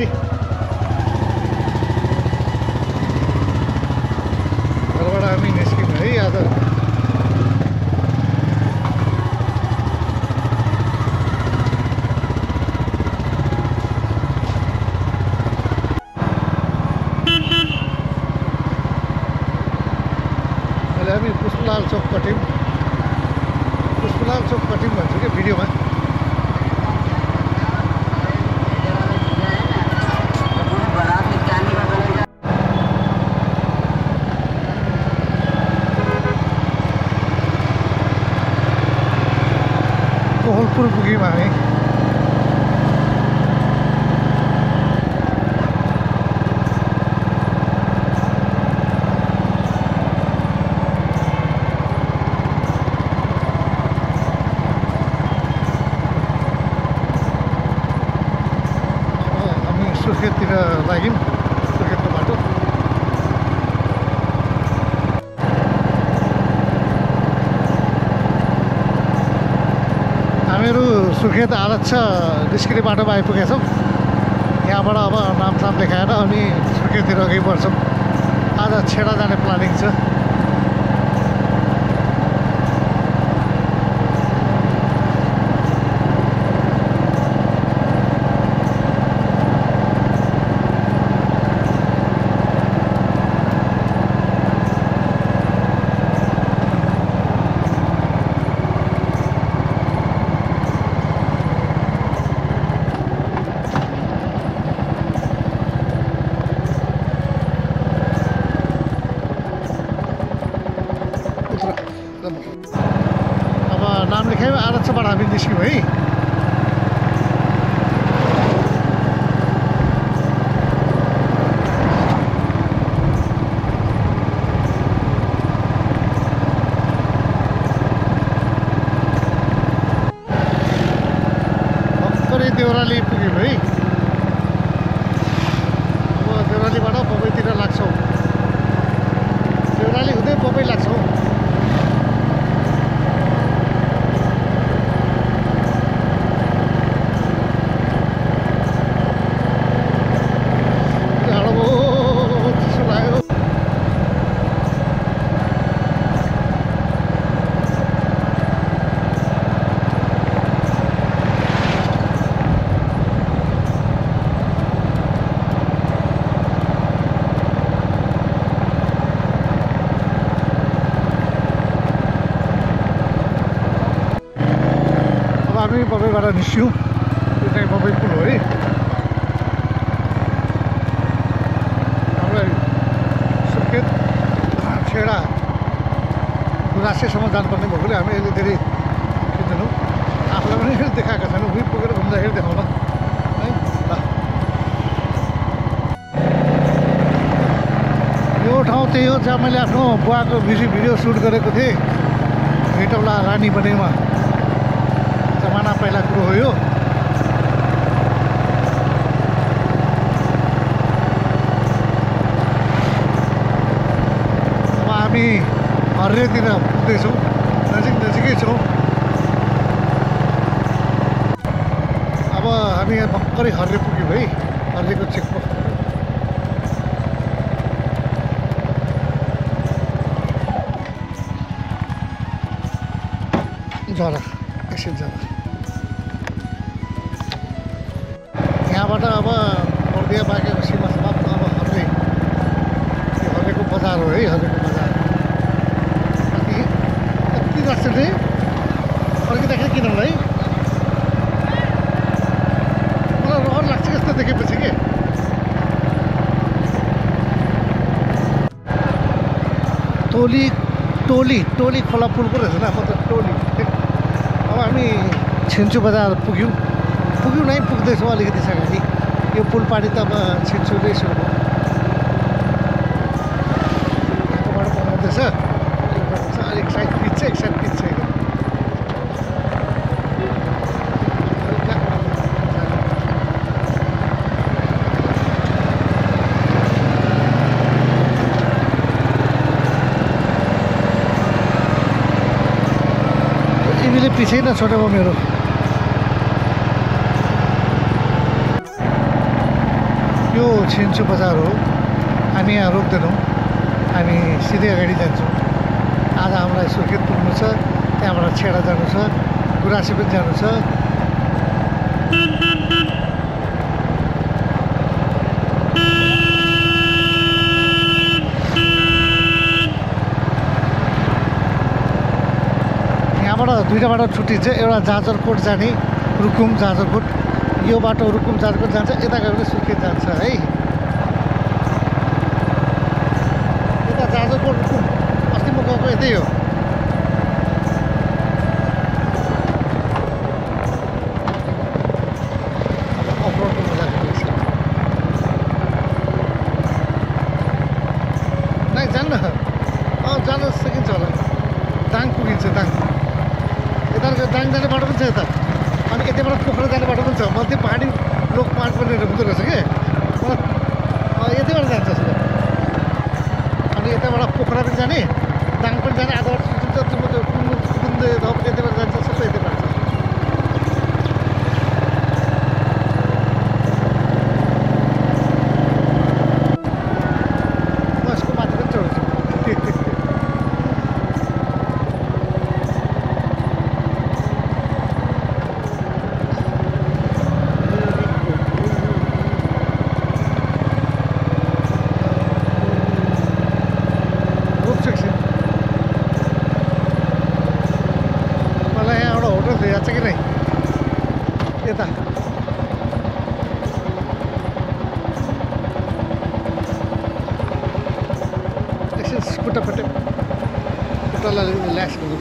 है घरबाट हामी निस्क्यौँ है आज अहिले हामी पुष्पलाल चोक कट्यौँ भन्छु कि भिडियोमा कोहलपुर पुग्यौँ हामी सुर्खेततिर लाग्यौँ सुर्खेतको बाटो हामीहरू सुर्खेत आरक्ष निस्किने बाटोमा आइपुगेका छौँ यहाँबाट अब नामसाम देखाएर अनि सुर्खेततिर अघि बढ्छौँ आज छेडा जाने प्लानिङ छ अब नाम लेखायो आरक्षबाट हामी निस्क्यौँ है भर्खरै देउराली पुग्यौँ है अब देउरालीबाट बबैतिर लाग्छौँ देउराली हुँदै बबै लाग्छौँ हामी बबैबाट निस्क्यौँ यो चाहिँ बबै पुल हो है हामीलाई सुर्खेत छेडा गुराँसेसम्म जानुपर्ने भएकोले हामी अहिले धेरै खिच्दैनौँ आफूलाई पनि देखाएका छैनौँ उहीँ पुगेर घुम्दाखेरि देखाउन है यो ठाउँ त्यही हो जहाँ मैले आफ्नो बुवाको भिडियो सुट गरेको थिएँ भेटौला रानी बनेमा जमाना पहिला कुरो हो यो अब हामी हर्रेतिर पुग्दैछौँ नजिकै छौँ अब हामी यहाँ भर्खरै हर्रे पुग्यौँ है हर्रेको चेकपोस्ट जरा एकछिन जरा यहाँबाट अब बर्दिया बाँकेको सीमा समाप्त अब हर्रे हर्रेको बजार हो है हर्रेको बजार कति लाग्छ चाहिँ फर्किँदाखेरि किन होला है मलाई रहर लाग्छ यस्तो देखेपछि के टोली खोला पुलको रहेछ न मतलब टोली अब हामी छिन्चु बजार पुग्यौँ नै पुग्दैछौँ अलिकति छ अगाडि यो पुल पारी त अब छिन्चुकै सुरु भयो यहाँकोबाट बनाउँदैछ अलिक साइड पिच छ एक साइड पिच छ तिमीले पछि नछोडेको मेरो छिन्चु बजार हो। हामी यहाँ रोक्दैनौँ, हामी सिधै अगाडि जान्छौँ। आज हामीलाई सुर्खेत पुग्नु छ, त्यहाँबाट छेडा जानु छ, गुराँसी पनि जानु छ। यहाँबाट दुईवटा बाटो छुट्टिन्छ, एउटा जाजरकोट जाने रुकुम जाजरकोट, यो बाटो रुकुम जाजरकोट जान्छ, यता गयो भने सुर्खेत जान्छ है। यता जाजरकोट रुकुम अस्ति म गएको यतै हो। जान सकिन्छ होला, दाङ पुगिन्छ। दाङ यता दाङ जाने बाटो पनि छ यता, अनि यताबाट पोखरा जाने बाटो पनि छ। मलाई त्यो पहाडी लोक मार्ग पनि हुँदो रहेछ कि, मलाई यतैबाट जान्छ सबै। अनि यताबाट पोखरा पनि जाने, दाङ पनि जाने, आधा बाटो सुन्छ कुन्दे यतैबाट जान्छ, सबै यतैबाट छ। यसको माथि पनि चढ्छु। याद छ कि नै यता एकछिन खुट्टालाई ल्यास गर्नु।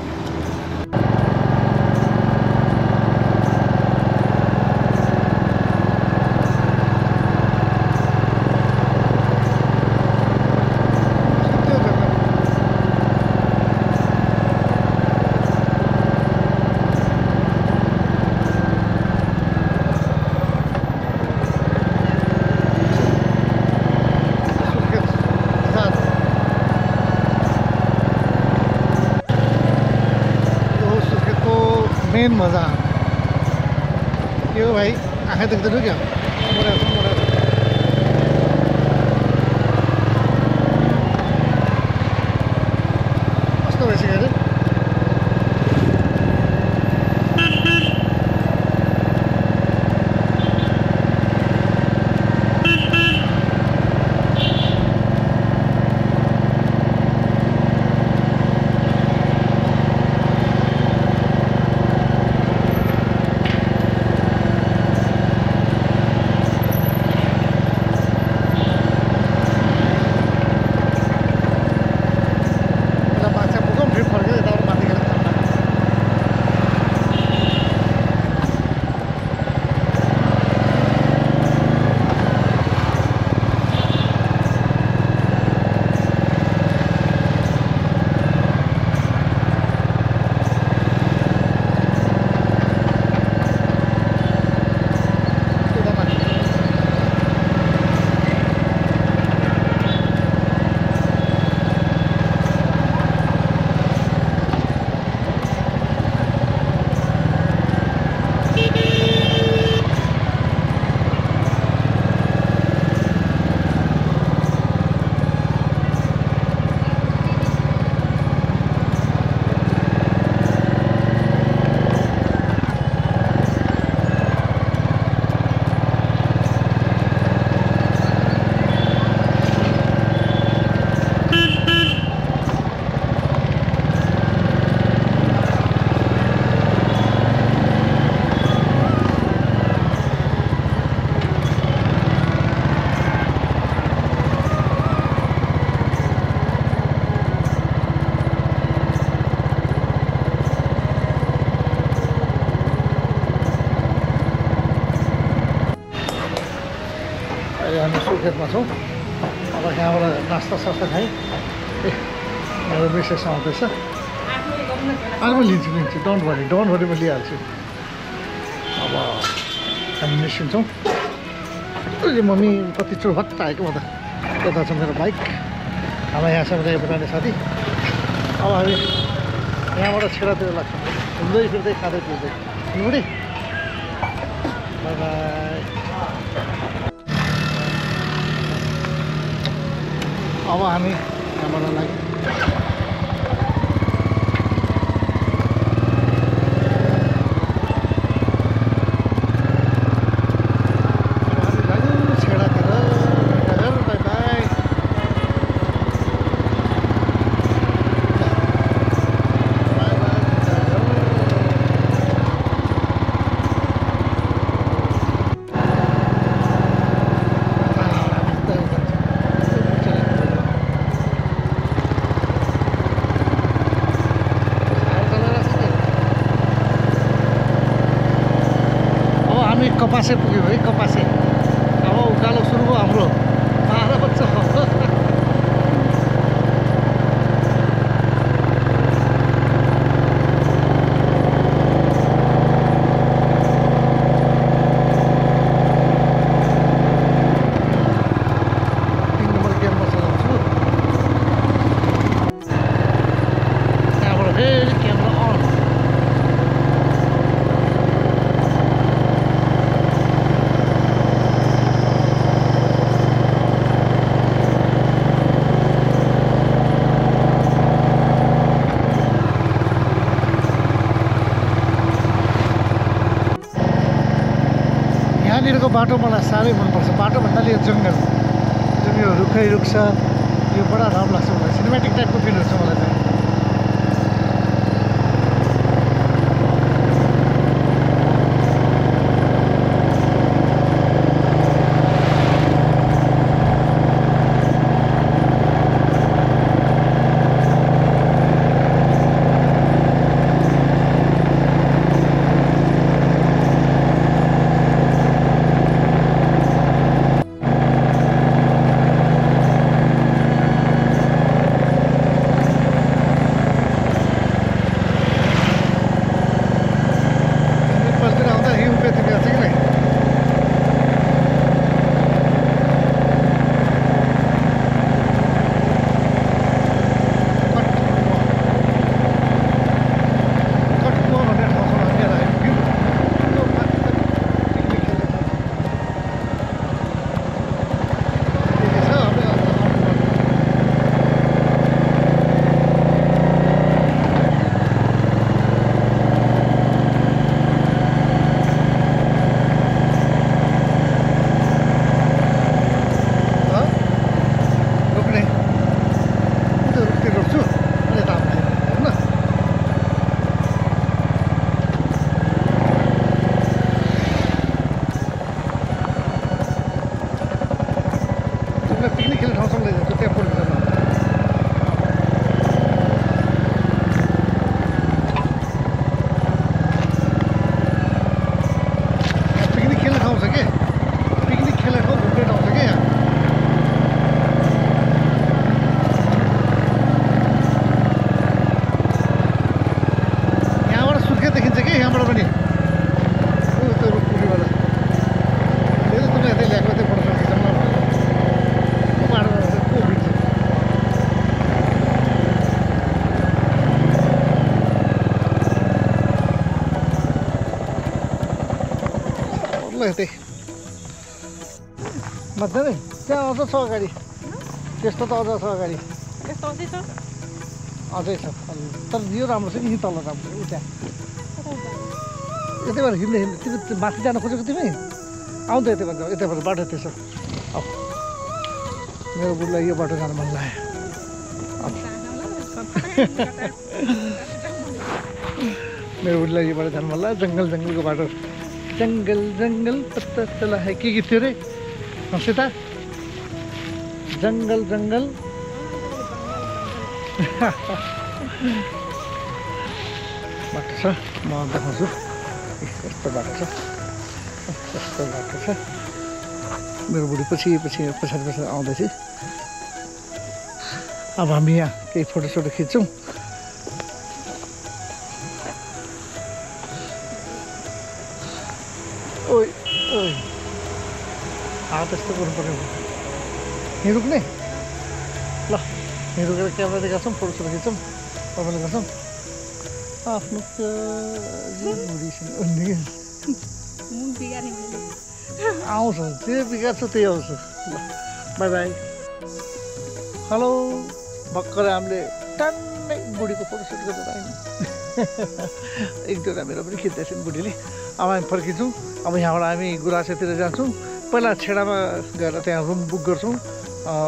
मेन मजा के हो भाइ, आँखा देख्दैन क्या, मोडा कस्तो भइसक्यो अरे। हामी सुर्खेतमा छौँ। अब यहाँबाट नास्ता सास्ता खाएँ। मेरो मिसेस आउँदैछ, अनि म लिन्छु डोन्ट वरी म लिइहाल्छु। अब हामी निस्किन्छौँ। मम्मी कति चोभट्ट आएको म त। यता छ मेरो बाइक, हामीलाई यहाँसम्म पुऱ्याउने साथी। अब हामी यहाँबाट छेडातिर लाग्छौँ, घुम्दै फिर्दै खाँदै पिउँदै। बुढी बाई बाई। अब हामी यहाँबाट लाग्यो कपासे पुग्यो है कपासे अब उकालो सुरु भयो हाम्रो 12 बज्छ यहाँनिरको बाटो मलाई साह्रै मनपर्छ बाटो भन्नाले यो जङ्गल जुन यो रुखै रुख छ यो बडा राम्रो लाग्छ मलाई सिनेमेटिक टाइपको फिल हुन्छ मलाई चाहिँ यतै मध्य नै त्यहाँ अझ छ अगाडि त्यस्तो त अझ छ अगाडि अझै छ तर यो राम्रो छ कि यी तल राम्रो उ त्यहाँ यतैबाट हिँड्दै हिँड्दै तिमी माथि जान खोजेको तिमी आउँछ यतैबाट जाऊ यतैबाट बाटो त्यसो अब मेरो बुढीलाई यो बाटो जानु मन लाग्यो मेरो बुढीलाई यो बाटो जानु मन लाग्यो जङ्गल जङ्गलको बाटो जंगल जंगल पत्ता चला है के गीत थियो रे सीता जंगल जंगल बाटो छ म देखाउँछु यस्तो बाटो छ यस्तो बाटो छ मेरो बुढी पछि पछि पछाडि पछाडि आउँदैछ अब हामी यहाँ केही फोटोसोटो खिच्छौँ ओइ ओइ त्यस्तो गर्नु पर्यो यहीँ रुक्ने ल यहीँ रुकेर क्यामेरा देखाउँछौँ फोटोसोटो खिच्छौँ तपाईँले गर्छौँ आफ्नो आउँछ जे बिगार्छ त्यही आउँछ ल बाई बाई हेलो भर्खर हामीले टन्नै बुढीको फोटोसुट गरेर आयौँ एक दुईवटा मेरो पनि खिच्दैछन् बुढीले अब हामी फर्किन्छौँ अब यहाँबाट हामी गुराँसतिर जान्छौँ पहिला छेडामा गएर त्यहाँ रुम बुक गर्छौँ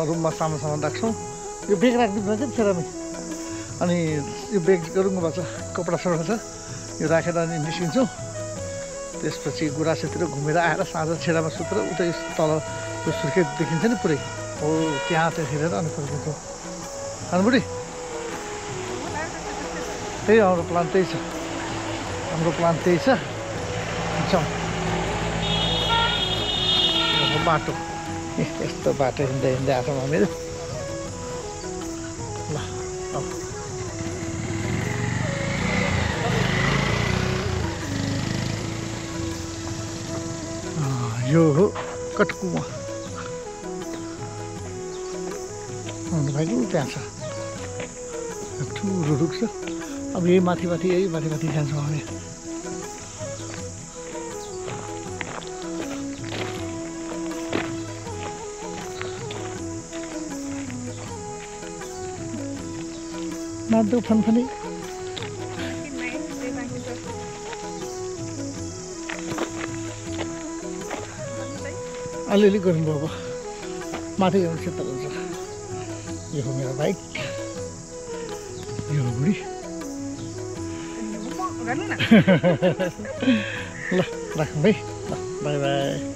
रुममा सामान राख्छौँ यो बेग राखिदिनु क्या छेडामै अनि यो बेग गरौँ भएको छ कपडा सपडा छ यो राखेर अनि निस्किन्छौँ त्यसपछि गुराँसतिर घुमेर आएर साँझ छेडामा सुतेर उतै तल त्यो सुर्खेत देखिन्छ नि पुरै हो त्यहाँ हेरेर अनि फर्किन्छौँ अनि बुढी त्यही हाम्रो प्लान त्यही छ जाउँ बाटो यस्तो बाटो हिँड्दै आएको छौँ हामीहरू ल यो हो कटकुवा भाइ त्यहाँ छ ठुलो रुख छ अब यही माथि जान्छौँ हामी माधव फनफनी अलिअलि गर्नुभयो अब माथि जानु क्षेत्र हुन्छ यो हो मेरो बाइक यो हो बुढी ल राखौँ है ल बाई बाई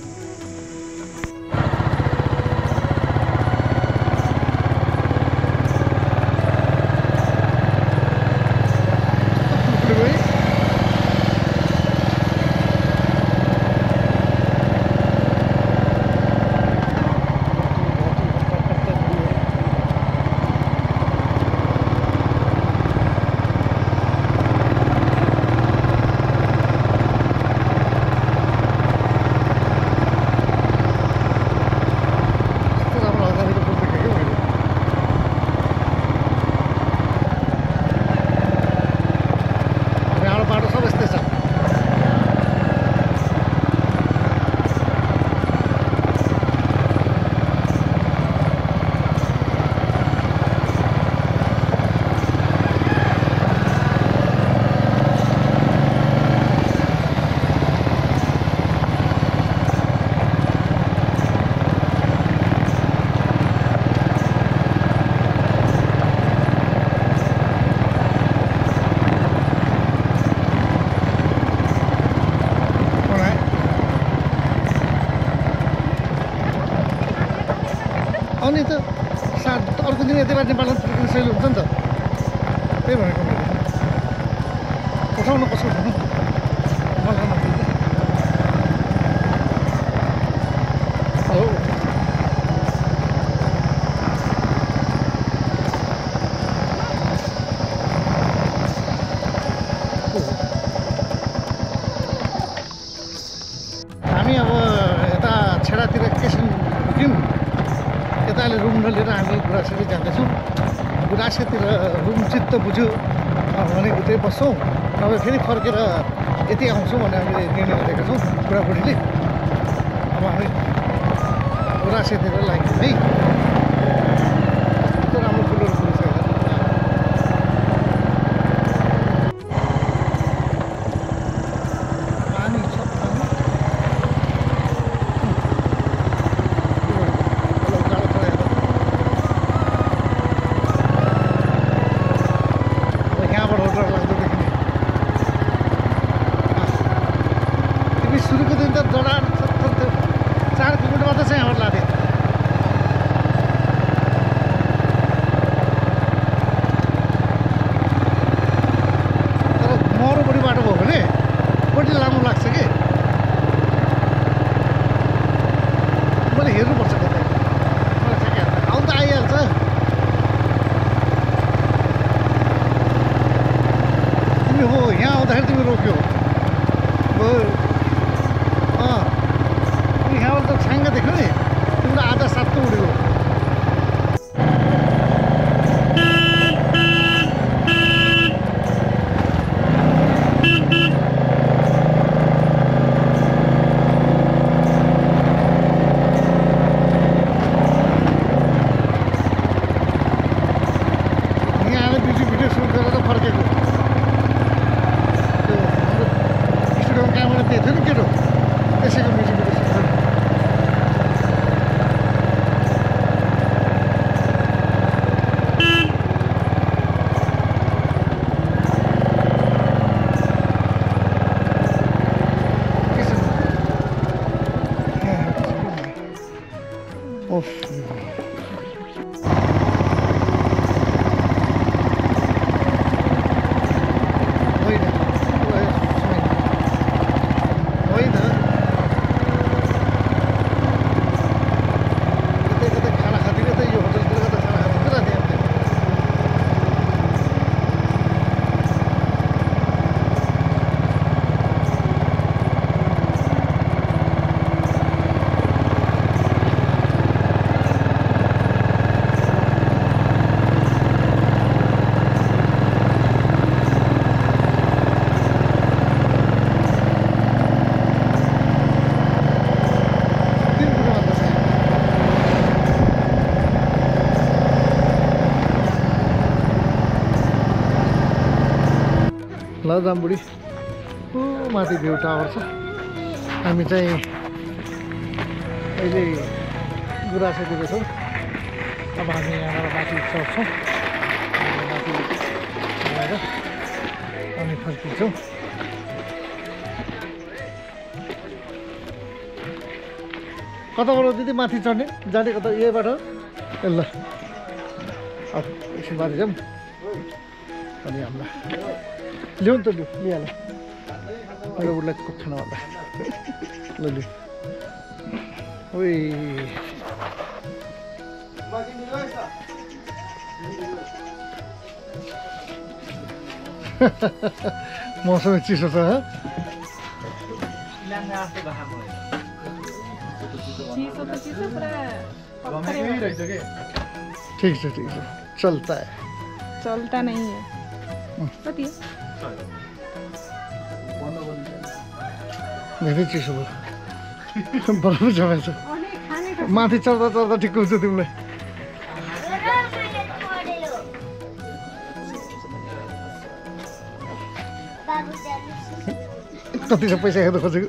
अनि त अर्को दिन यति बार नेपालमा फर्किनु सहिलो हुन्छ नि त त्यही भनेको मैले उठाउनु कसो हुनु हेलो हामी अब यता छेडातिर एकैछिन रुक्यौँ यताले रुम नलिएर हामी गुराँसतिर जाँदैछौँ गुराँसतिर रुम चित्त बुझ्यो भने उतै बस्छौँ नभए फेरि फर्केर यति आउँछौँ भने हामीले निर्णय गरेका छौँ बुढाबुढीले अब हामी गुराँसतिर लाग्यौँ है यस्तो राम्रो फुलहरू फुल्छ पानी छ सुरुको दिन त जडा 4 किलोमिटर मात्रै छ यहाँबाट लाँदै तर मरोपट्टि बाटो भयो भने कति लामो लाग्छ कि मैले हेर्नुपर्छ कतै मलाई ठ्याक्कै आउनु त आइहाल्छ तिमी हो यहाँ आउँदाखेरि तिमी रोक्यो यहाँबाट त छ्याङ्ग देख्यो नि तिम्रो आधा सातो उडेको ओफ ल जामबुढी माथि भ्यू टावर छ हामी चाहिँ अहिले गुराँसैदिएको छौँ अब हामी यहाँबाट माथि चढ्छौँ माथि गएर अनि फर्किन्छौँ कताबाट दिदी माथि चढ्ने जाने कता यहीबाट ए ल अब एकछिन माथि जाऊँ अनि हामीलाई ल्याउनु त लिहाल मेरो उसलाई खाना भन्दा ल लु ओइ मौसम चिसो छ ठीक है चलता है चलता नहीं है धेरै चिसो भयो बरफ जमेछ माथि चढ्दा चढ्दा ठिक हुन्छ तिमीलाई कति छ पैसा हेर्नु खोजेको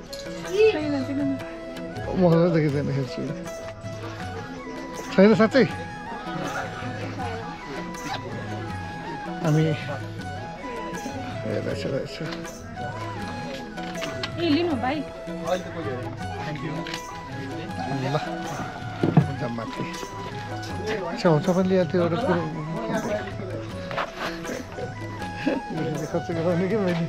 मसँग देखेको छैन हेर्छु छैन साँच्चै हामी रहेछ लिनु भाइ ल माथि छेउछाउमा लिएको थियो एउटा कुरो खर्च गराउने कि मैले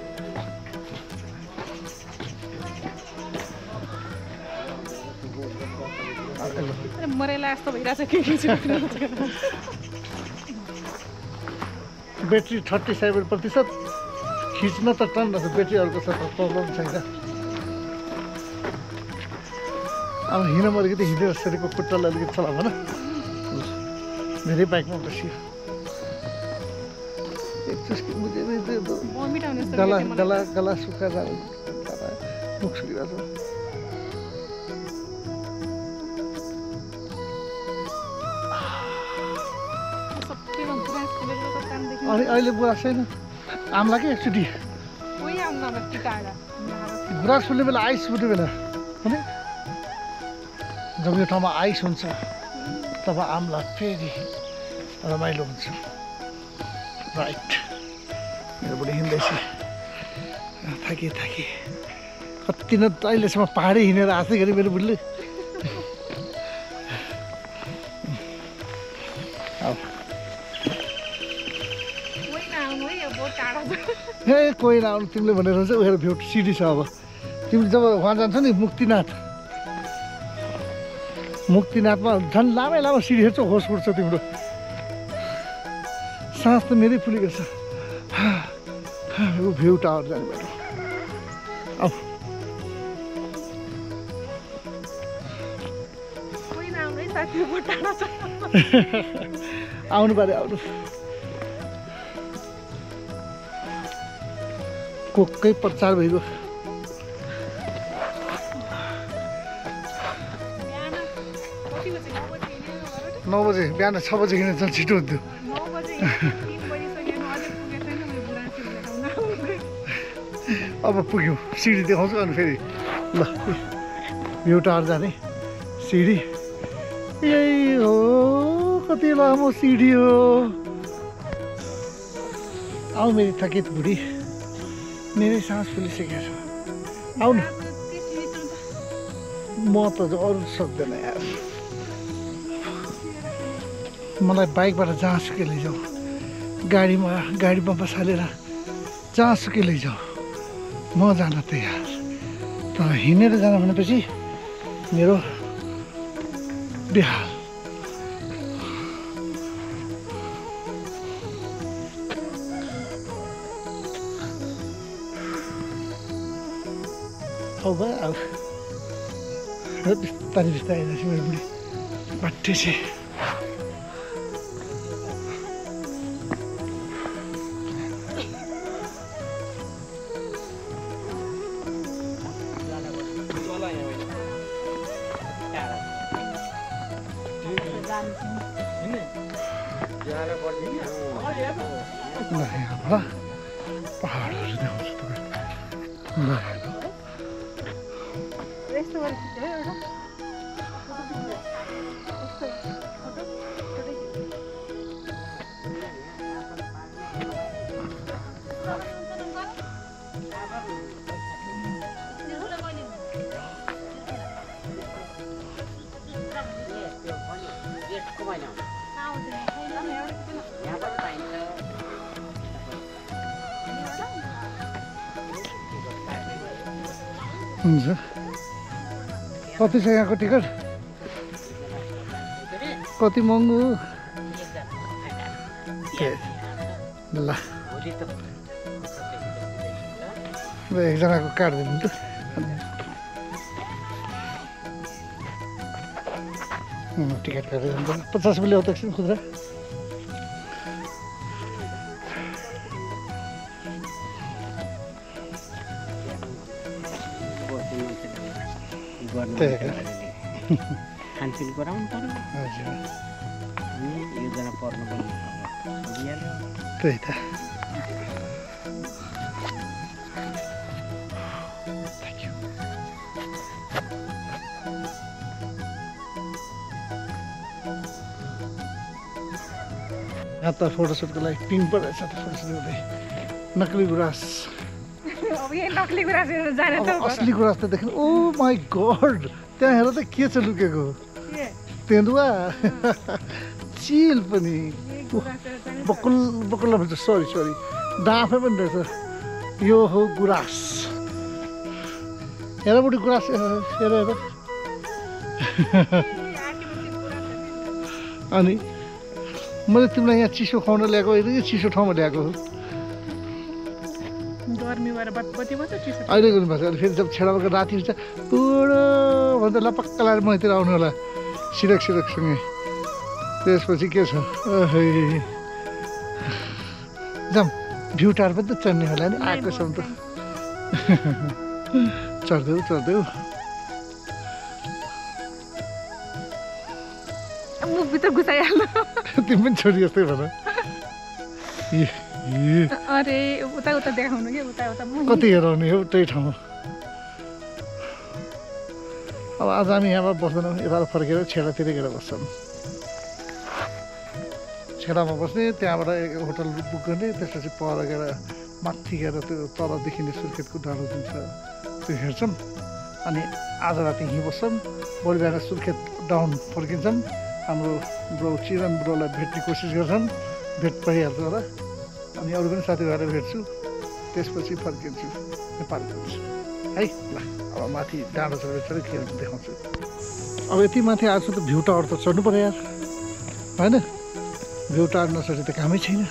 मरेला जस्तो भइरहेछ के ब्याट्री 37% खिच्न त टन रहेछ ब्याट्री अर्को छ प्रब्लम छैन अब हिँड मरेको त हिँडेर सरीको खुट्टालाई अलिकति चला भन धेरै बाइकमा बसियो गला सुक्खा मुख सुकिरहेको छ अनि अहिले गुराँस छैन आम्ला के एकचोटि गुराँस फुल्ने बेला आइस फुट्ने बेला होइन जब यो ठाउँमा आइस हुन्छ तब आम्ला फेरि रमाइलो हुन्छ राइट मेरो बुढी हिँड्दैछ थाकेँ कति न अहिलेसम्म पाहाडै हिँडेर आँच्दै गरी मेरो बुढीले ए कोही नआउनु तिमीले भनेर चाहिँ उयो भ्यू सिडी छ अब तिमीले जब उहाँ जान्छौ नि मुक्तिनाथमा झन् लामै सिडी हेर्छौ होस उठ्छ तिम्रो सास त मेरै फुलेको छ भ्यू टावर जाने बाटो अब आउनु पर्यो आउनु कोकै प्रचार भइगयो 9 बजे बिहान 6 बजे हिँड्न चाहिँ छिटो हुन्थ्यो अब पुग्यौँ सिडी देखाउँछु अनि फेरि ल भ्यू टावर जाने सिडी यही हो कति लामो सिडी हो आऊ मेरी थकित बुढी मेरै सास फुलिसकेको छ आउनु म त अरू सक्दैन यार मलाई बाइकबाट जहाँसुकै लैजाऊ, गाडीमा बसालेर जहाँसुकै लैजाऊ, म जान तयार। तर हिँडेर जान भनेपछि मेरो बेहाल। अब बिस्तारै बिस्तारै आइरहेको छु मेरो बुढी बाटे छ। यहाँबाट पहाडहरू देखाउँछु तपाईँ। हुन्छ, कति छ यहाँको टिकट? कति महँगो? ल एकजनाको काटिदिनु त। टिकट काटिदिनु त। 50 रुपियाँ ल्याउ त एकछिन खुद्रा। खानपिन गराउनु पर्यो। हजुर योजना पर्नु पर्ने त्यही त। यहाँ त फोटोसुटको लागि पिङ परेछ त फोटोसुट गर्दै। नक्कली गुराँस, अब यही नक्कली गुराँस जाने त असली गुराँस त देख्नु। ओ माई गड, त्यहाँ हेर त के छ लुकेको। तेन्दुवा, चिल पनि, बकुल्ला भन्छ। सरी डाँफे पनि रहेछ। यो हो गुराँस। हेर बुढी गुराँस, हेर हेर। अनि मैले तिमीलाई यहाँ चिसो खुवाउन ल्याएको होइन कि चिसो ठाउँमा ल्याएको हो? अहिले गर्नुभएको छ। अहिले फेरि जब छेडाको राति हुन्छ बुढो भन्दा लपक्क लाएर मैतिर आउनु होला सिरकसँगै। त्यसपछि के छ, जाम भ्यू टावर पनि त चढ्ने होला नि। आएको छौँ त, चढ्देऊ। भित्र घुसाइहाल्नु। तिमी पनि छोरी जस्तै भन। अरे उता देखाउनु कि उता कति हेराउने हो त्यही ठाउँमा। अब आज हामी यहाँबाट बस्दैनौँ, यता फर्केर छेडातिर गएर बस्छौँ। छेडामा बस्ने, त्यहाँबाट होटल बुक गर्ने, त्यसपछि पर गएर माथि गएर त्यो तल देखिने सुर्खेतको डाँडो जुन छ त्यो हेर्छौँ। अनि आज राति यहीँ बस्छौँ। भोलि बिहान सुर्खेत डाउन फर्किन्छौँ। हाम्रो ब्रो चिरन ब्रोलाई भेट्ने कोसिस गर्छौँ, भेट पाइहाल्छ होला। अनि अरू पनि साथीभाइलाई भेट्छु, त्यसपछि फर्किन्छु, नेपाल जान्छु है। ल अब माथि डाँडो चढेर के हुन्छ देखाउँछु। अब यति माथि आएको त भ्यू टावर त चढ्नु पऱ्यो यार, होइन? भ्यू टावर नचढे त कामै छैन।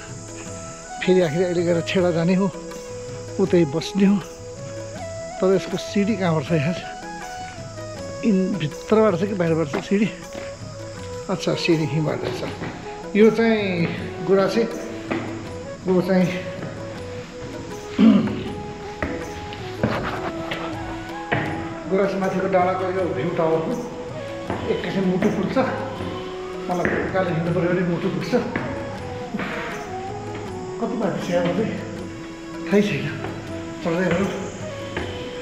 फेरि आखिर अहिले गएर छेडा जाने हो, उतै बस्ने हो। तर यसको सिडी कहाँबाट छ यार? भित्रबाट छ कि बाहिरबाट छ सिडी? अच्छा, सिडी यहीँबाट छ। यो चाहिँ गुराँसे, यो चाहिँ गुराँसमाथिको डाँडाको यो भ्यू टावरको एकैछिन मुटु फुट्छ। मलाई उकालो हिँड्नु पऱ्यो भने मुटु फुट्छ। कति बाटो छ यहाँ चाहिँ थाहै छैन। चढ्दै गरौँ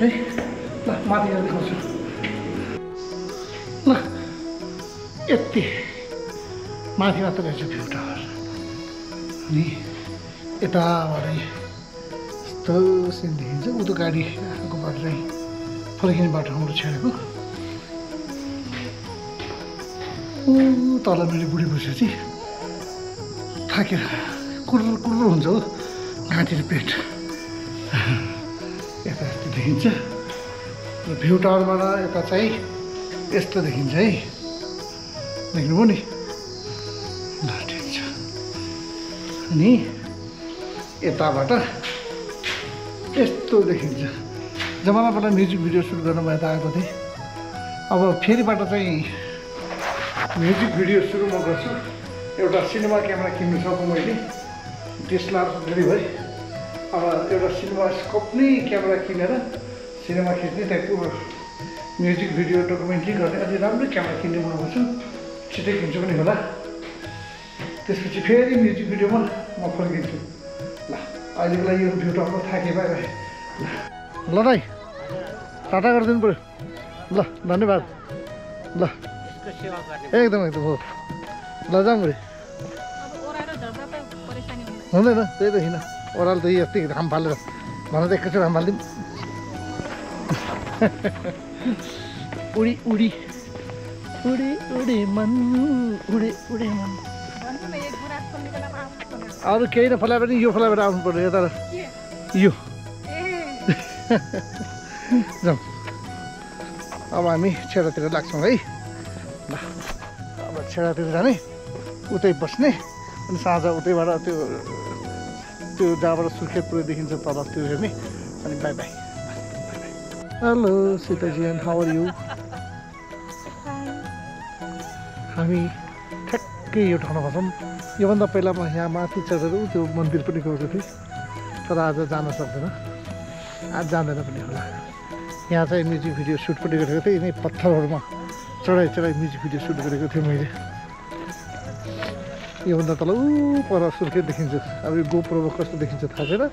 है। ल माथि गएर देखाउँछु। ल यति माथि मात्र रहेछ भ्यू टावर। अनि यताबाट यस्तो सिन देखिन्छ। उँधो गाडी आएको बाटो चाहिँ फर्किने बाटो हाम्रो छेडेको। तल मेरो बुढी बसेपछि थाकेर कुर्र कुर्र हुन्छ हो घाँटी र पेट यता यस्तो देखिन्छ र भ्यू टावरबाट यता चाहिँ यस्तो देखिन्छ है देख्नुभयो नि ल ठिक छ अनि यताबाट यस्तो देखिन्छ जमानाबाट म्युजिक भिडियो सुट गर्न म यता आएको थिएँ अब फेरिबाट चाहिँ म्युजिक भिडियो सुरु म गर्छु एउटा सिनेमा क्यामेरा किन्नु सक्छु मैले डिएसएलआर रेडी भएँ अब एउटा सिनेमा स्कोप नै क्यामेरा किनेर सिनेमा खिच्ने टाइपको म्युजिक भिडियो डकुमेन्ट्री गर्ने अझै राम्रो क्यामेरा किन्ने बनाएको छु छिटै किन्छु पनि होला त्यसपछि फेरि म्युजिक भिडियोमा म फर्किन्छु ल अहिलेको लागि यो भ्यू टपमा थाकेँ बाई बाई ल दाइ टाटा गरिदिनु पऱ्यो ल धन्यवाद ल यसको सेवा गर्ने एकदम एकदम हो ल जाउँ रे अब ओह्रालो झर्दा त परेशानी हुँदैन हुँदैन त्यही त होइन ओह्रालो त यति घाम फालेर भन त एकैचोटि घाम फालिदिउँ उडी उडी उडी उडी मन उडी उडी मन भन्छु न एक गुराँस खोल्ने बेलामा आउनु पर्ने अरू केही नफलाए पनि यो फलाएर आउनु पर्यो यता के यो ए जाउँ अब हामी छेडातिर लाग्छौँ है ल अब छेडातिर जाने उतै बस्ने अनि साँझ उतैबाट त्यो जहाँबाट सुर्खेत पुरै देखिन्छ तल त्यो हेर्ने अनि bye bye hello Sitaji and how are you हामी ठ्याक्कै यो ठाउँमा छौँ योभन्दा पहिला म यहाँ माथि चढेर त्यो मन्दिर पनि गएको थिएँ तर आज जान सक्दैन आज जाँदैन पनि होला यहाँ चाहिँ म्युजिक भिडियो सुट पनि गरेको थिएँ यिनै पत्थरहरूमा चढाइ चढाइ म्युजिक भिडियो सुट गरेको थिएँ मैले योभन्दा तल पर सुर्खेत देखिन्छ अब यो गोप्रोमा कस्तो देखिन्छ थाहा छैन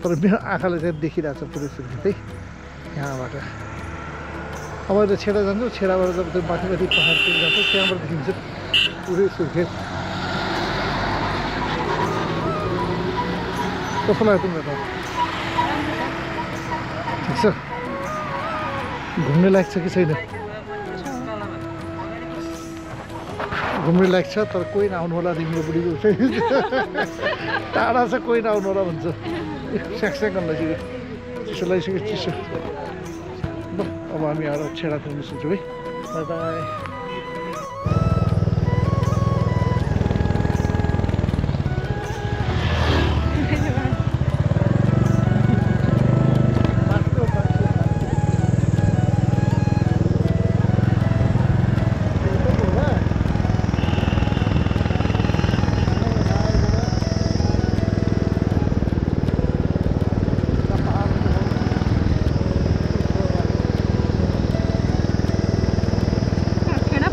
तर मेरो आँखाले चाहिँ देखिरहेको छ पुरै सुर्खेत है यहाँबाट अब अहिले छेडा जान्छु छेडाबाट जब त्यो माथि माथि पाहाडतिर जान्छ त्यहाँबाट देखिन्छ पुरै सुर्खेत कस्तो लाग्यो तिमीलाई ठिक छ घुम्ने लायक छ कि छैन घुम्ने लायक छ तर कोही नआउनु होला तिम्रो बुढीको चाहिँ टाढा छ कोही नआउनु होला भन्छ स्याकस्याक गर्न लागिसक्यो चिसो लगाइसक्यो चिसो ल अब हामी आएर छेडा पुग्नु सक्छौँ है बाई बाई छेडा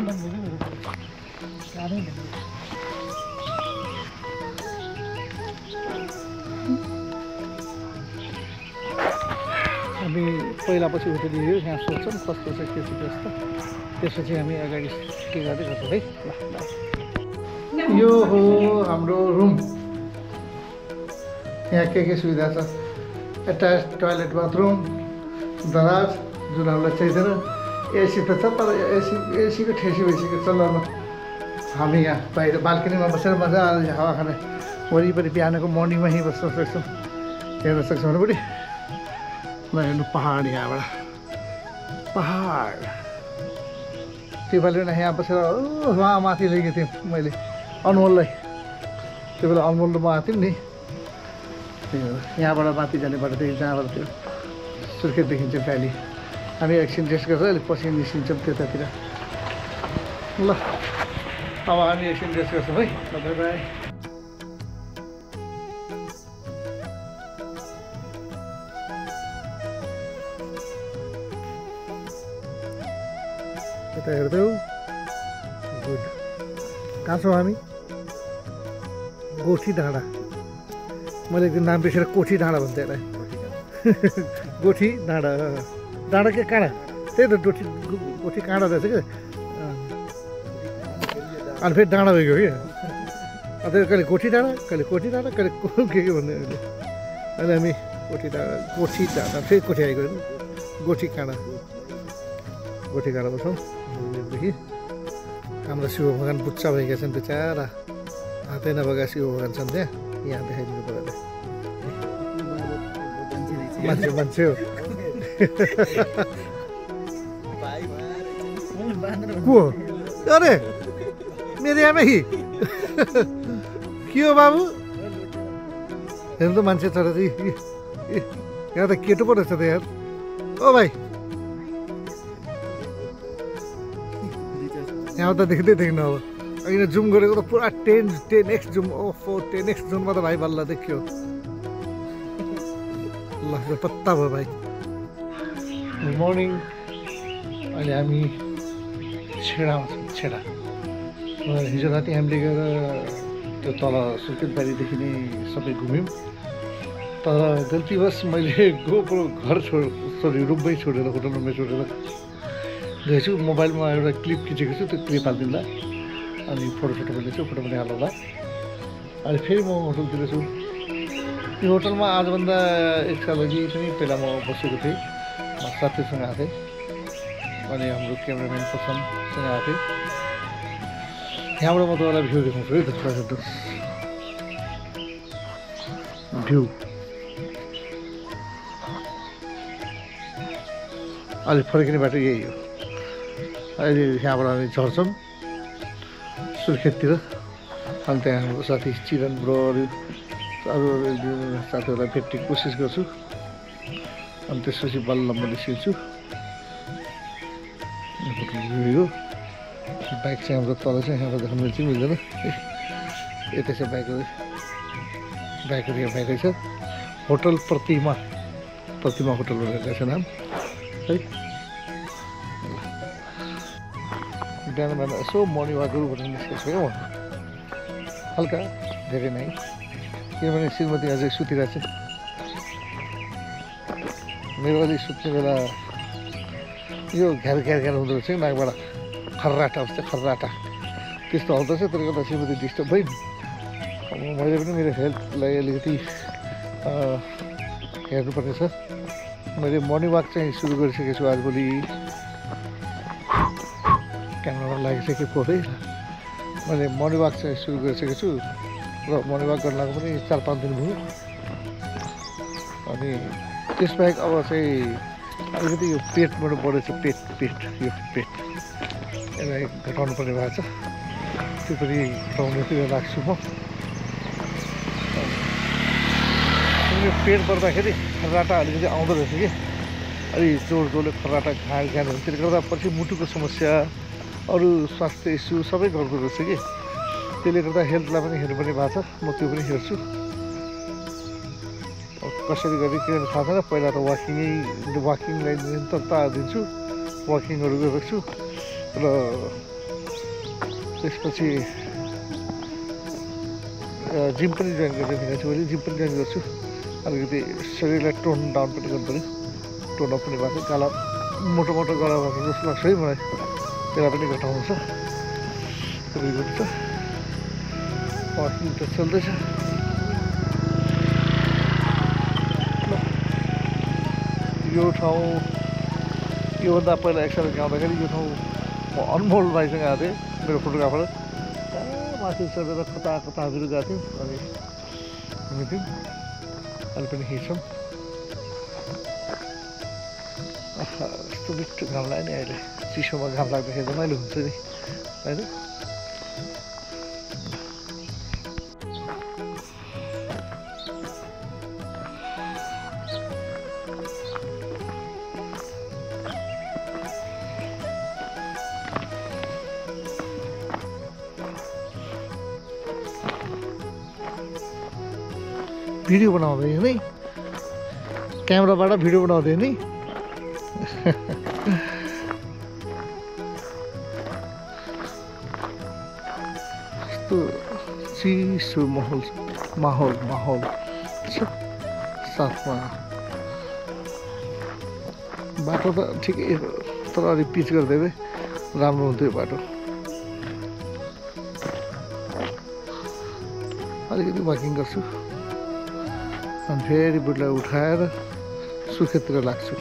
हामी पहिला पछि उठिदियो यहाँ सोध्छौँ कस्तो छ के छ त्यस्तो त्यसपछि हामी अगाडि के गर्दै गर्छौँ है ल यो हो हाम्रो रुम यहाँ के सुविधा छ एट्याच टोयलेट बाथरुम दराज जुन हामीलाई चाहिँदैन एसी त छ तर एसीको ठेसी भइसक्यो चल्लामा हामी यहाँ बाहिर बाल्कनीमा बसेर मजाले हावा खाने वरिपरि बिहानको मर्निङमा यहीँ बस्न सक्छौँ हेर्न सक्छौँ भनेपट्टि ल हेर्नु पहाड यहाँबाट पहाड त्यो पालि यहाँ बसेर उहाँ माथि लगेको थिएँ मैले अनमोललाई त्यो बेला अनमोल र म आएको थियौँ नि त्यो यहाँबाट माथि जाने बाटो थियो जहाँबाट त्यो सुर्खेत देखिन्छ भ्याली हामी एकछिन रेस्ट गर्छ अलिक पछि निस्किन्छौँ त्यतातिर ल अब हामी एकछिन रेस्ट गर्छौँ है बाई बाई यता हेर्दै गुड कहाँ छौँ हामी गोठी डाँडा मैले एकदिन नाम बिर्सेर कोठी डाँडा भन्थेँ यसलाई गोठी डाँडा डाँडा के काँडा त्यही त गोठी काँडा रहेछ क्या अनि फेरि डाँडा भइगयो कि अन्त कहिले गोठी डाँडा कहिले कोठी डाँडा कहिले के भन्ने अहिले हामी कोठी डाँडा फेरि कोठी आइगयो गोठी काँडा बछौँ देखि हाम्रो शिव भगवान् बुच्चा भएका छन् बेचारा हातै नभएका शिव भगवान् छन् त्यहाँ यहाँ देखाइदिनु पर्यो मान्छे मान्छे हो को अरे मेरो आमै के हो बाबु हेर्नु त मान्छे छोरा यहाँ त केटो पो रहेछ त यार ओ भाइ यहाँ त देख्दै देख्नु अब अहिले जुम गरेको त पुरा 10x जुम ओफो 10x जुममा त भाइ बल्ल देखियो ल पत्ता भयो भाइ गुड मर्निङ अहिले हामी छेडामा छौँ छेडा हिजो राति हामीले गएर त्यो तल सुर्खेत बारीदेखि नै सबै घुम्यौँ तर गल्तीवश मैले गोप्रो घर रुममै छोडेर होटल रुममै छोडेर गएछु मोबाइलमा एउटा क्लिप खिचेको छु त्यो क्लिप हालिदिउँला अनि फोटो बनाइछु फोटो पनि हाल्नुला अनि फेरि म होटलतिर छु यो होटलमा आजभन्दा 1 साल अघि पनि पहिला म बसेको थिएँ म साथीसँग आएको थिएँ अनि हाम्रो क्यामेराम्यान प्रशान्तसँग आएको थिएँ यहाँबाट म तपाईँलाई भ्यू देखाउँछु है त भ्यू अलिक फर्किने बाटो यही हो अहिले यहाँबाट हामी झर्छौँ सुर्खेततिर अनि त्यहाँ हाम्रो साथी चिरन ब्रोहरू अरू साथीहरूलाई भेट्ने कोसिस गर्छु अनि त्यसपछि बल्ल म निस्किन्छु यो बाइक चाहिँ हाम्रो तल चाहिँ यहाँबाट देख्नु मिल्छ मिल्दैन यता चाहिँ बाइकहरू यहाँ बाइकै छ होटल प्रतिमा होटल भनेर रहेछ नाम है बिहान यसो मर्निङ वाकहरू भनेर निस्केको छु क्या म हल्का धेरै नै किनभने श्रीमती अझै सुतिरहेको छ मेरो अलिक सुत्ने बेला यो घ्यार हुँदो रहेछ कि नाकबाट खर्राटा आउँछ खर्राटा त्यस्तो आउँदछ त्यसले गर्दा श्रीमती डिस्टर्ब भइन् अब मैले पनि मेरो हेल्थलाई अलिकति हेर्नुपर्ने छ मैले मर्निङ वाक चाहिँ सुरु गरिसकेको छु आजभोलि क्यामेरामा लागिसकेको है मैले मर्निङ वाक चाहिँ सुरु गरिसकेको छु र मर्निङ वाक गर्न पनि 4-5 दिन भयो अनि त्यसबाहेक अब चाहिँ अलिकति यो पेटबाट बढेछ पेट यो पेट यसलाई घटाउनु पर्ने भएको छ त्यो पनि घटाउनुतिर लाग्छु म यो पेट बढ्दाखेरि खर्राटा अलिकति आउँदो रहेछ कि अलि जोडले खर्राटा घाँस हुन्छ त्यसले गर्दा पछि मुटुको समस्या अरू स्वास्थ्य इस्यु सबै गर्दो रहेछ कि त्यसले गर्दा हेल्थलाई पनि हेर्नुपर्ने भएको छ म त्यो पनि हेर्छु कसरी गरी के थाहा छैन पहिला त वाकिङलाई निरन्तरता दिन्छु वाकिङहरू गरेको छु र त्यसपछि जिम पनि जोइन गरिरहेको छु, जिम पनि जोइन गर्छु। अलिकति शरीरलाई टोन डाउन पनि गर्नु पऱ्यो, टोन अप पनि भएको गाला मोटो मोटो गला भएको जस्तो लाग्छ है मलाई, त्यसलाई पनि घटाउनु छ। गर्छ वाकिङ त चल्दैछ। यो ठाउँ योभन्दा पहिला एकसाल आउँदाखेरि यो ठाउँ म अनमोल भाइसँग आएको थिएँ, मेरो फोटोग्राफर। माथि चढेर कता कताहरू गएको थियौँ अनि घुम्थ्यौँ। अहिले पनि हिँड्छौँ। यस्तो मिठो घाम लाग्यो नि अहिले, चिसोमा घाम लाग्दाखेरि रमाइलो हुन्छ नि होइन। भिडियो बनाउँदै है, क्यामेराबाट भिडियो बनाउँदै नि। यस्तो चिसो माहौल साथमा बाटो त ठिकै तर अलिक पिच गरिदिए भए राम्रो हुन्थ्यो बाटो। अलिकति वाकिङ गर्छु अनि फेरि बुढलाई उठाएर सुर्खेततिर लाग्छु।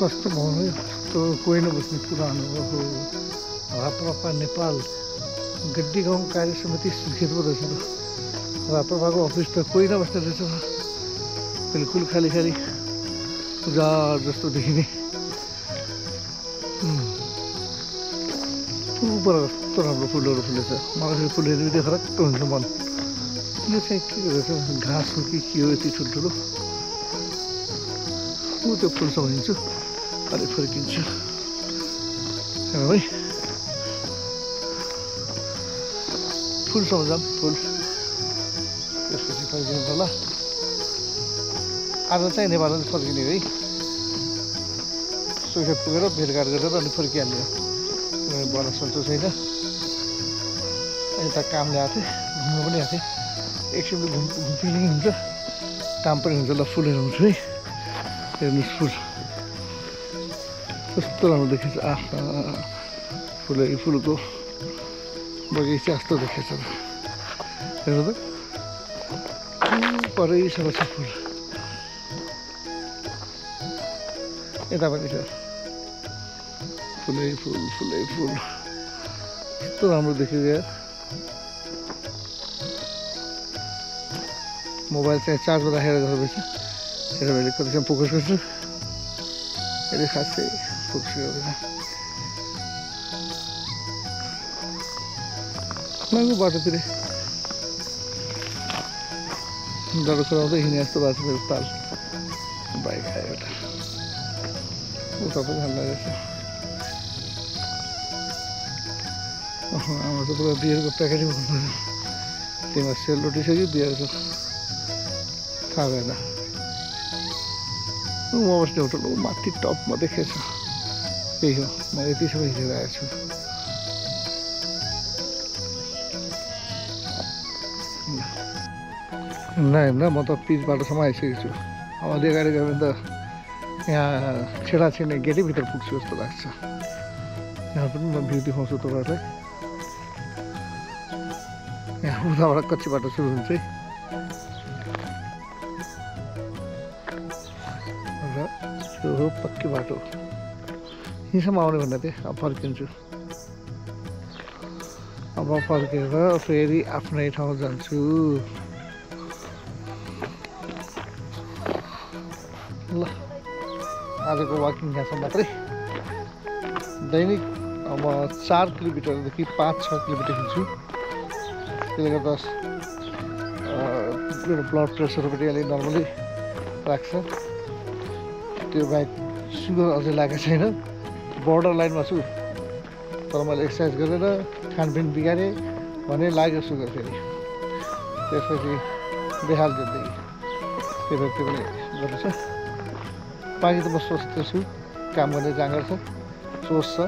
कस्तो भनौँ यस्तो कोही नबस्ने पुरानो हो राप्रपा नेपाल गड्डी गाउँ कार्य समिति सुर्खेत पो रहेछ त। राप्रपाको अफिस त कोही नबस्ने रहेछ, बिल्कुल खाली खाली उजाड जस्तो देखिने। ऊपर कस्तो राम्रो फुलहरू फुलेछ, मलाई फुलहरू देखरक्क हुन्छ मन। यो चाहिँ के रहेछ, घाँस हो कि के हो यति ठुल्ठुलो। म त्यो फुलसँग हिँड्छु, अलिक फर्किन्छु है। फुलसँग जाऊँ, फुल त्यसपछि फर्किनु पर्ला। आज चाहिँ नेपाल फर्किने है, सुर्खेत पुगेर भेटघाट गरेर अनि फर्किहाल्ने। बडा सन्चो छैन, यता काम ल्याएको थिएँ, घुम्नु पनि आएको थिएँ। एकछिन घुम्पिने हुन्छ, काम पनि हुन्छ। ल फुल हेर्नुहुन्छ है, हेर्नुहोस् फुल कस्तो राम्रो देखेछ। आहा फुलको बगैँचा जस्तो देखेछ त, हेर्नु त परैसँग छ फुल। यता पनि छ फुलै फुल कस्तो राम्रो देख्यो यार। मोबाइल चाहिँ चार्जमा राखेर गएपछि हेर मैले कतिसम्म फोकस गर्छु, यसले खासै फोकस गर्दैन। लामो बाटोतिर डाँडो खुलाउँदै हिँडे जस्तो भएको छ मेरो ताल। बाइक आयो एउटा, उता पनि हाल लागेको छ। आमा त पुरा बियरको प्याकेट बोक्नु, त्यसमा सेलरोटी छ कि बियरको थाहा भएन। म बस्ने होटल माथि टपमा देखेछ, त्यही हो। म यतिसम्म हिँडेर आएको छु। होइन म त पिच बाटोसम्म आइसकेको छु। अब अलि अगाडि गयो भने त यहाँ छेडा छिर्ने गेटैभित्र पुग्छु जस्तो लाग्छ। यहाँ पनि म भ्यू देखाउँछु तपाईँहरूलाई। यहाँ उताबाट कच्ची बाटो सुरु हुन्छ है, र यो हो पक्की बाटो। यहीँसम्म आउने भन्दा थिएँ, अब फर्किन्छु। अब फर्केर फेरि आफ्नै ठाउँ जान्छु। ल आजको वाकिङ यहाँसम्म मात्रै। दैनिक अब 4 किलोमिटरदेखि 5-6 किलोमिटर हिँड्छु। त्यसले गर्दा मेरो ब्लड प्रेसर पनि अलिक नर्मली राख्छ। त्यो बाहेक सुगर अझै लागेको छैन, बोर्डर लाइनमा छु। तर मैले एक्सर्साइज गरेर खानपिन बिगारेँ भने लाग्यो सुगर फेरि, त्यसपछि बेहाल जिन्दगी। त्यो पनि गर्नु छ। बाँकी त म स्वस्थ छु, काम गर्ने जाँगर छ, जोस छ।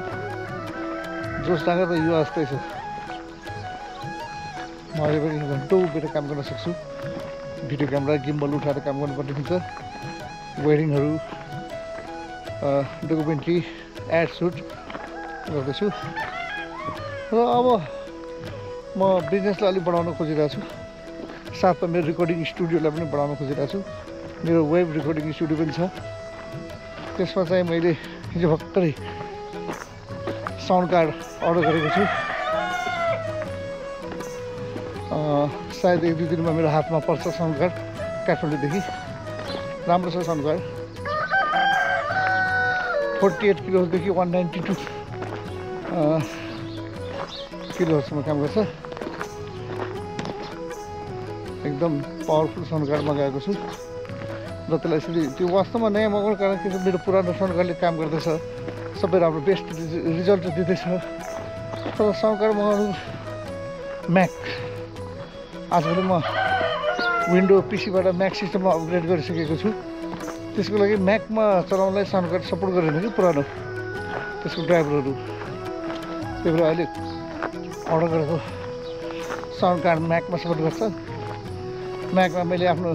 जोस जाँगर त युवा जस्तै छ। म अहिले पनि घन्टौँ उभिएर काम गर्न सक्छु। भिडियो क्यामेरा गिम्बल उठाएर काम गर्नुपर्ने हुन्छ। वेडिङहरू, डकुमेन्ट्री, एड सुट गर्दैछु। र अब म बिजनेसलाई अलिक बढाउन खोजिरहेको छु। साथमा मेरो रेकर्डिङ स्टुडियोलाई पनि बढाउन खोजिरहेको छु। मेरो वेब रेकर्डिङ स्टुडियो पनि छ। त्यसमा चाहिँ मैले हिजो भर्खरै साउन्ड कार्ड अर्डर गरेको छु। सायद 1-2 दिनमा मेरो हातमा पर्छ साउन्ड कार्ड काठमाडौँदेखि। राम्रो छ साउन्ड कार्ड। 48 किलोदेखि 192 किलोहरूसम्म काम गर्छ। एकदम पावरफुल साउन्ड कार्ड मगाएको छु र त्यसलाई यसरी त्यो वास्तवमा नयाँ मगाउनु कारण के मेरो पुरानो साउन्ड कार्डले काम गर्दैछ, सबै राम्रो बेस्ट रिजल्ट दिँदैछ। तर साउन्ड कार्ड मगाउनु म्याक, आजभोलि म विन्डो पिसीबाट म्याक सिस्टममा अपग्रेड गरिसकेको छु। त्यसको लागि म्याकमा चलाउनलाई साउन्ड कार्ड सपोर्ट गरेन कि पुरानो त्यसको ड्राइभरहरू। त्यही भएर अहिले अर्डर गरेको साउन्ड कार्ड म्याकमा सपोर्ट गर्छ। म्याकमा मैले आफ्नो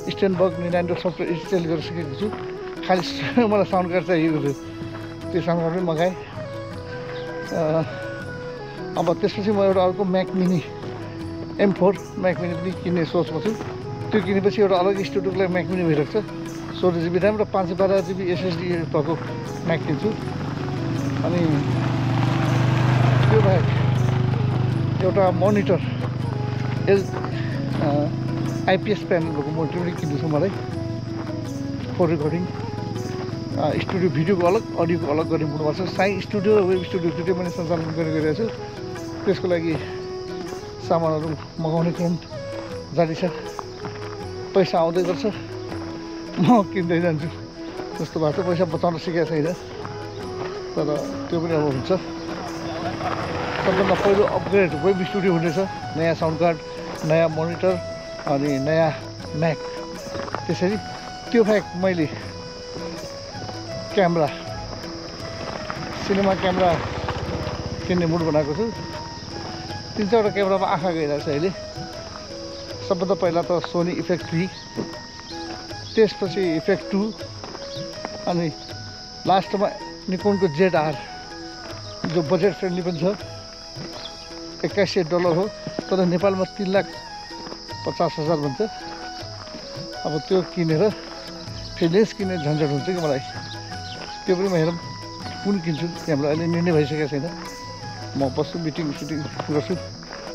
स्टेनबर्ग निनाइन्डो सफ्टवेयर इन्स्टल गरिसकेको छु। खालि मलाई साउन्ड कार्ड चाहिएको थियो, त्यो साउन्ड कार्ड पनि मगाएँ। अब त्यसपछि म एउटा अर्को MAC mini M4 MAC mini पनि किन्ने सोचमा छु। त्यो किनेपछि एउटा अलग स्टुडियोको लागि म्याक मिनी भइरहेको छ। 16 GB ऱ्याम र 512 GB SSD भएको म्याक किन्छु। अनि त्यो बाहेक एउटा मोनिटर IPS प्यानल भएको मोनिटर पनि किन्नु छ मलाई। फोर रेकर्डिङ स्टुडियो भिडियोको अलग, अडियोको अलग गर्ने हुनुपर्छ। साई स्टुडियो र वेब स्टुडियो दुइटै पनि सञ्चालन गरिरहेको छु। त्यसको लागि सामानहरू मगाउने क्रम जारी छ। पैसा आउँदै गर्छ, म किन्दै जान्छु जस्तो भएको छ। पैसा बचाउन सिकेको छैन, तर त्यो पनि अब हुन्छ। सबभन्दा पहिलो अपग्रेड वेब स्टुडियो हुनेछ। नयाँ साउन्ड कार्ड, नयाँ मोनिटर अनि नयाँ म्याक। त्यसरी त्यो बाहेक मैले क्यामेरा, सिनेमा क्यामेरा किन्ने मुड बनाएको छु। 3-4वटा क्यामेरामा आँखा गइरहेको छ अहिले। सबभन्दा पहिला त सोनी इफेक्ट 3, त्यसपछि इफेक्ट 2 अनि लास्टमा निकोनको ZR, जो बजेट फ्रेन्डली पनि छ। $2100 हो, तर नेपालमा 3,50,000 भन्छ। अब त्यो किनेर फेरि लेन्स किन्ने झन्झट हुन्छ कि मलाई। त्यो पनि म हेरौँ कुन किन्छु। क्यामेरा अहिले निर्णय भइसकेको छैन। म बस्छु, मिटिङ गर्छु,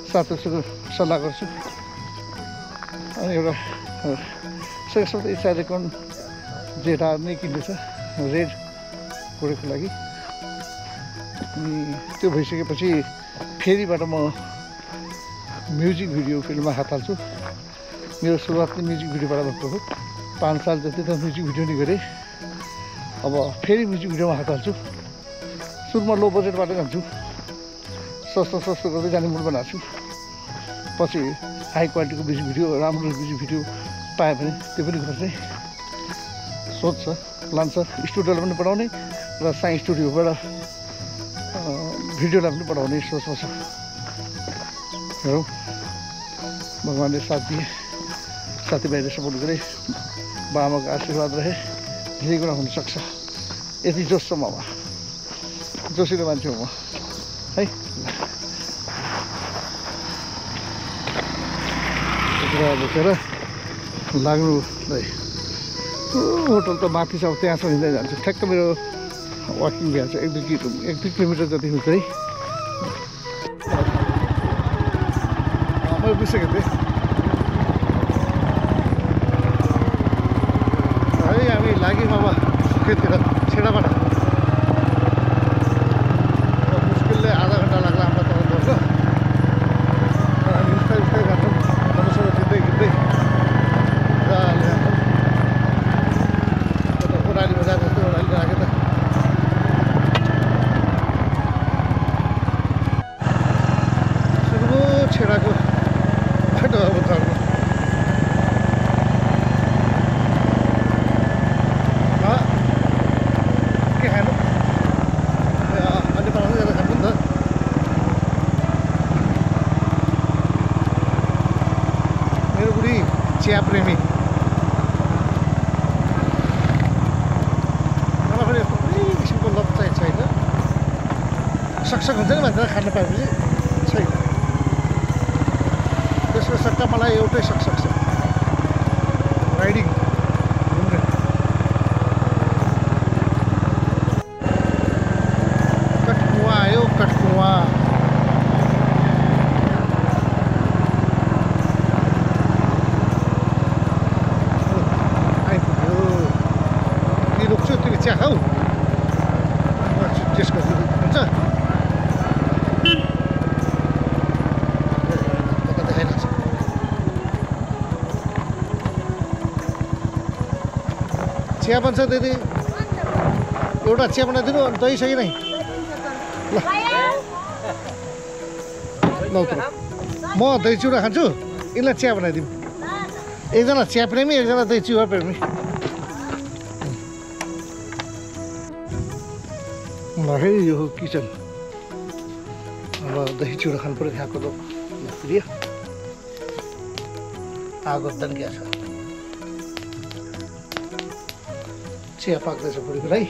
साथीहरूसँग सल्लाह गर्छु। अनि एउटा सबै इच्छा रेकर्ड ZR नै किन्दैछ, रेड कोडेको लागि। अनि त्यो भइसकेपछि फेरिबाट म म्युजिक भिडियो फिल्ममा हात हाल्छु। मेरो सुरुवात नै म्युजिक भिडियोबाट भएको हो। 5 साल जति त म्युजिक भिडियो नै गरेँ। अब फेरि म्युजिक भिडियोमा हात हाल्छु। सुरुमा लो बजेटबाट जान्छु, सस्तो गर्दै जाने मुड बनाएको छु। पछि हाई क्वालिटीको म्युजिक भिडियो, राम्रो म्युजिक भिडियो पायो भने त्यो पनि गर्ने सोच छ, लान्छ। स्टुडियोलाई पनि बढाउने र साई स्टुडियोबाट भिडियोलाई पनि बढाउने सोचमा छ। हेरौँ, भगवान्ले साथ दिए, साथीभाइले सपोर्ट गरे, बाबाको आशीर्वाद रहे, धेरै कुरा हुनसक्छ। यति जोस छ ममा, जोसिलो मान्छे हो म है। कुरा बोकेर लाग्नु है। होटल त माथि छ, त्यहाँसम्म हिँड्दै जान्छु। ठ्याक्क मेरो वाकिङ भ्याएको छ 1-2 किलोमिटर जति हुन्छ है। मैले बुझिसकेको थिएँ है। हामी लाग्यौँ अब खेततिर छेडाबाट। मुस्किलले आधा घन्टा लाग्ला हामीलाई तल पर्छ। हामी बिस्तारै बिस्तारै जान्छौँ, तपाईँसँग जित्दै गीत्दै मजाले जान्छौँ। ओह्राली बजार जस्तो ओह्राली राखेँ त। सुरुको छेडाको बाटो अब चढ्नु। चिया प्रेमी मलाई पनि यस्तो कुनै किसिमको लत चाहिँ छैन सकसक हुन्छ नि मान्छेलाई खान पाएपछि छैन त्यसको सट्टा मलाई एउटै सकसक छ राइडिङ घुम्ने कटकुवा आयो कटकुवा चिया खाऊ टेस्ट गर्छु हुन्छ देखाइरहेको छ चिया बन्छ दिदी एउटा चिया बनाइदिनु अनि दही छ कि नै ल म दही चिउरा खान्छु यिनलाई चिया बनाइदिउँ एकजना चिया प्रेमी एकजना दही चिउरा प्रेमी है यो किचन अब दही चिउरा खानु पऱ्यो यहाँको त प्रिय आगो तन्किया छ चिया पाक्दैछ बुढी भाइ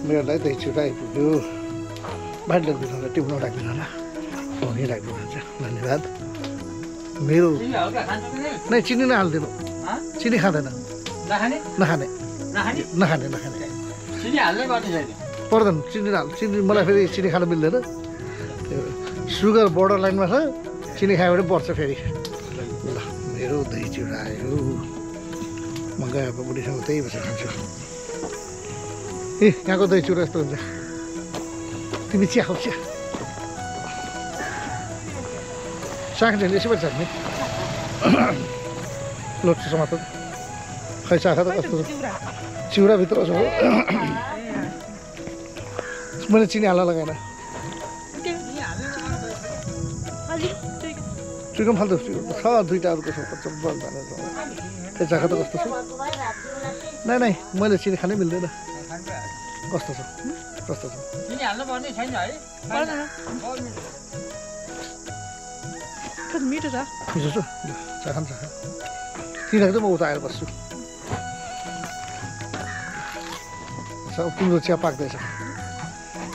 मेरो लागि दही चिउरा आइपुग्यो बाहिर लाग्दैन होला टिप्न राख्दैन होला यहीँ राख्नु हुन्छ धन्यवाद मेरो नै चिनी नहालिदिनु चिनी खाँदैन नखाने नखाने नखाने पर्दैन चिनी हाल चिनी मलाई फेरि चिनी खानु मिल्दैन सुगर बोर्डर लाइनमा छ चिनी खायो भने बढ्छ फेरि ल मेरो दही चिउरा आयो म गए बुढीसँग त्यही बसेर खान्छु ए यहाँको दही चिउरा यस्तो हुन्छ तिमी चिया खाऊ चिया साग झन् यसै पनि छ नि लोटो समातो खै साखा त कस्तो चिउराभित्र छ मैले चिनी हाल्न लगाएन चिकन फाल्टो छ दुईवटा अर्को छ त्यो चाखा त कस्तो छ नै नै मैले चिनी खानै मिल्दैन कस्तो छ कस्तो छ मिठो छ मिठो छ चाखा चाखा तिनीहरू त म उता आएर बस्छु तिम्रो चिया पाक्दैछ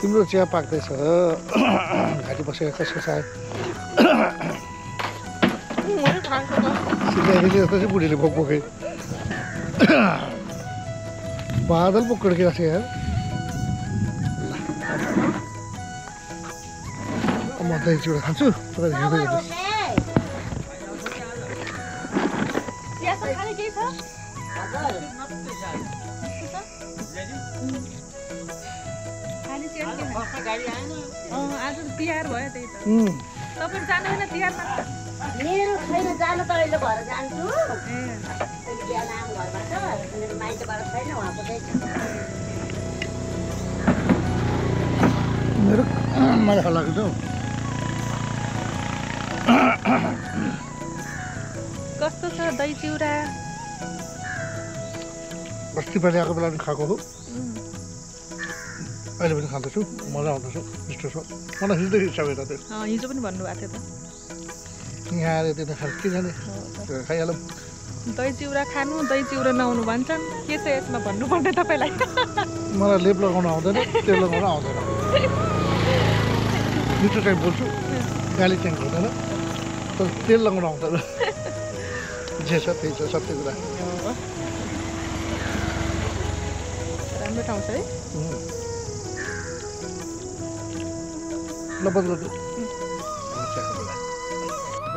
तिम्रो चिया पाक्दैछ घाँटी बसेर कसको छ सिकाइदिने जस्तो चाहिँ बुढीले भोक भोकै बादल पो कडकिरहेको छ यार म दही चिउरा खान्छु तपाईँ हिँड्दै गर्नुहोस् आज तिहार भयो त्यही त तपाईँ जानु होइन तिहारमा मेरो छैन जानु त अहिले भएर जान्छु बिहान आम घरबाट मेरो माइतबाट छैन उहाँको मेरो मलाई खालाको छ कस्तो छ दही चिउरा अस्ति पालि आएको बेला पनि खाएको हो अहिले पनि खाँदैछु मजा आउँदैछ मिठो छ मलाई हिजो इच्छा भएर त्यो हिजो पनि भन्नुभएको थियो त यहाँ आएर त्यो खाएर के जाने खाइहालौँ दही चिउरा खानु दही चिउरा नआउनु भन्छन् के छ यसमा भन्नुपर्ने तपाईँलाई मलाई लेप लगाउन आउँदैन तेल लगाउन आउँदैन मिठो टाइम बोल्छु गाली चाहिँ हुँदैन तर तेल लगाउन आउँदैन जे छ त्यही छ सत्य कुरा राम्रो ठाउँ छ है ल बन्द गर्छु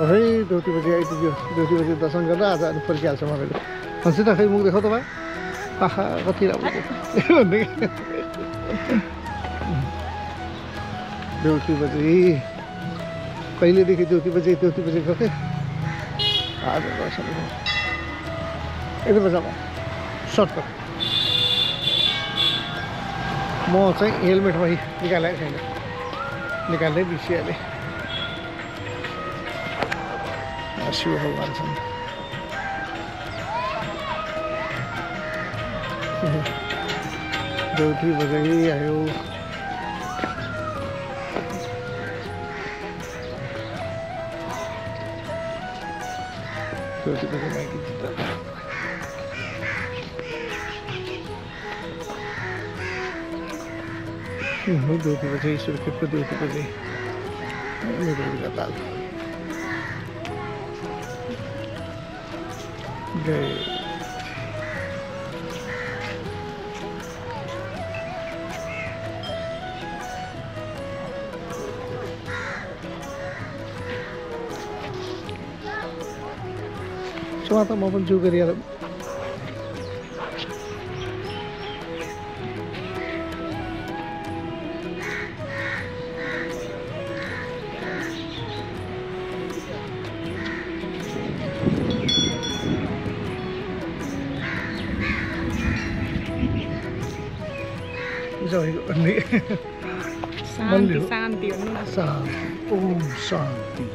है देउती बजी आइपुग्यो देउती बजी दर्शन गरेर आज अनि फर्किहाल्छ मैले भन्छ त खै मुख देखाउ तपाईँ आहा कति राम्रो भन्ने देउती बजी कहिलेदेखि देउती बजी गर्थेँ आज दर्शन यति बजामा सर्टकट म चाहिँ हेलमेटमा निकालेको छैन निकाल्दै बिर्सिहालेँ शिव भगवान छन् देउती बजाइ आयो ज्योति बजे माइकी ज्योति बजे सुर्खेतको ज्योति बजे मेरो दाल जय Cuma tak mau juga dia. Rồi ini. शान्ति शान्ति भन्नु न Santi. Om Santi.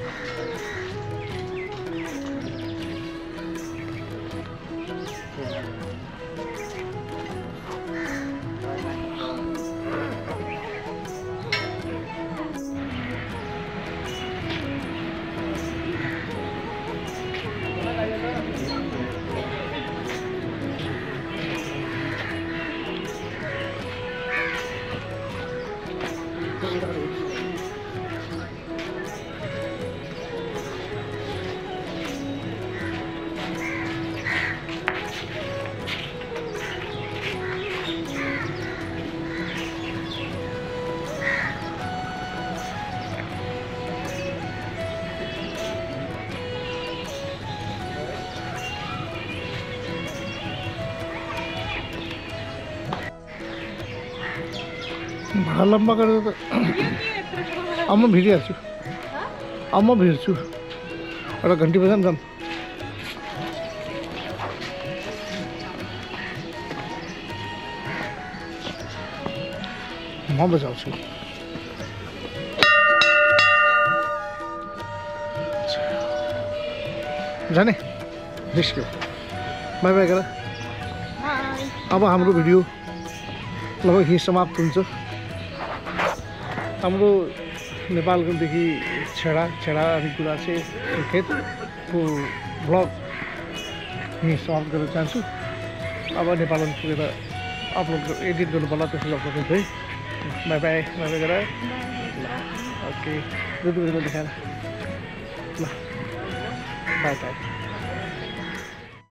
भाडा लम्बा गरेर त अम्म भिडिहाल्छु अम्म भिड्छु एउटा घन्टी बजाम जाम म बजाउँछु जाने निस्क्यो बाई बाई गर अब हाम्रो भिडियो लगभग यहीँ समाप्त हुन्छ हाम्रो नेपालदेखि छेडा अनि कुरा चाहिँ सुर्खेतको ब्लग यहीँ समाप्त गर्न चाहन्छु अब नेपालमा पुगेर अपलोड एडिट गर्नु पर्ला त्यसले अपलोड हुन्छ है बाई बाई बाई बाई गरेर ओके दुध देखाएर ल बाई बाई